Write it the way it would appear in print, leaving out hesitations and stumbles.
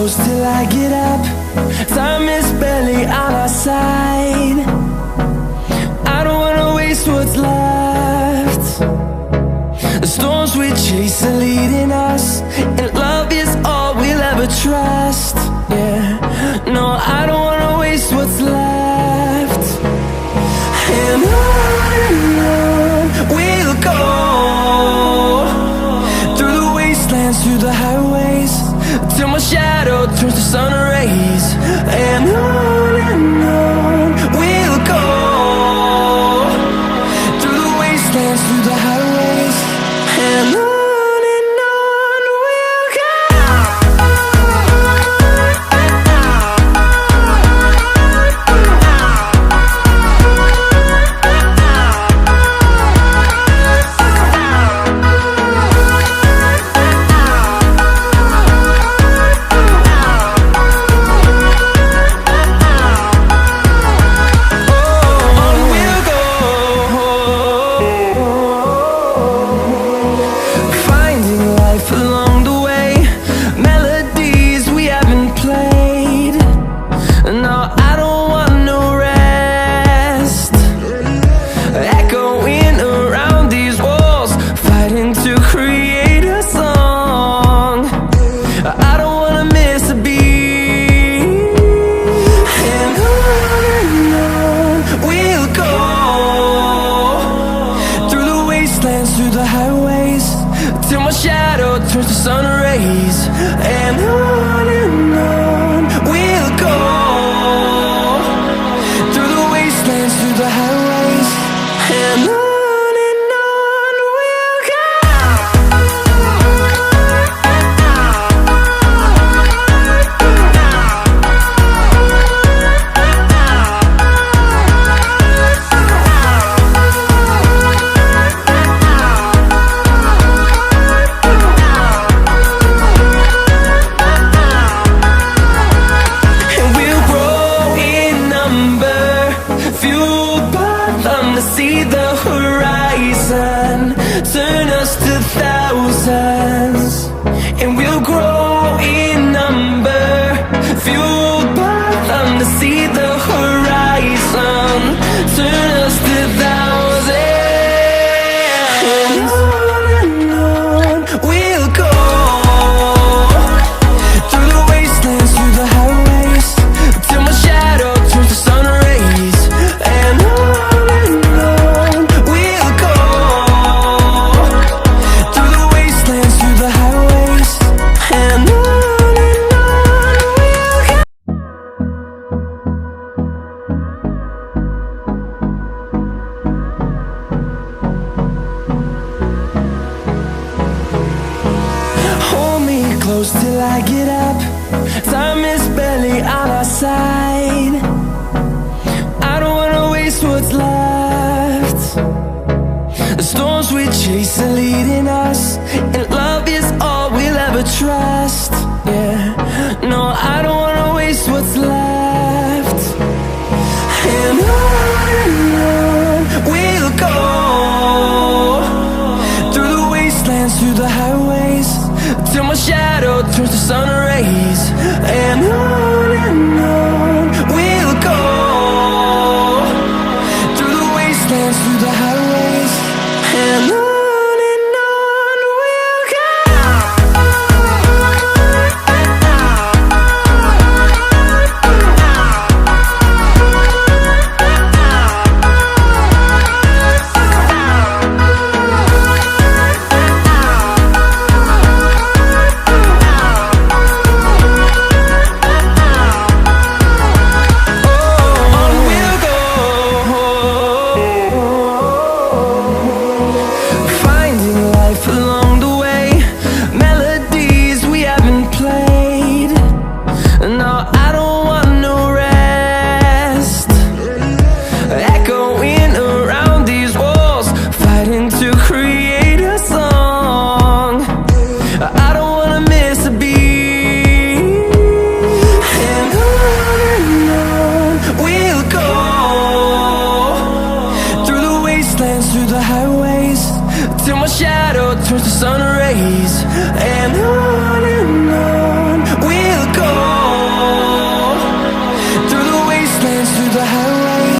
close till I get up. Time is barely on our side. I don't wanna waste what's left. The storms we chase are leading us, and love is all we'll ever trust. Yeah, no, I don't wanna waste what's left. And on we'll go, through the wastelands, through the highways, till my shadow turns to sun rays. And on we'll go, through the wastelands, through the highways, and on we'll go. Through the highways, till my shadow turns to sun rays. And on we'll go, through the wastelands, through the highways, and on we'll go. See the horizon turn us to thousands, and we'll grow in number, fueled by them. To see the horizon turn us to thousands, and on we'll go, through the wastelands, through the highways, till my shadow turns to sun rays. And close till I get up. Time is barely on our side. I don't wanna waste what's left. The storms we chase are leading us, and love is all we'll ever trust. Yeah, no, I don't wanna waste what's left. And on we'll go, through the wastelands, through the highways, till my shadow turns to sun rays. And on we'll go, through the wastelands, through the highways, and on. through the highways till my shadow turns to sun rays. And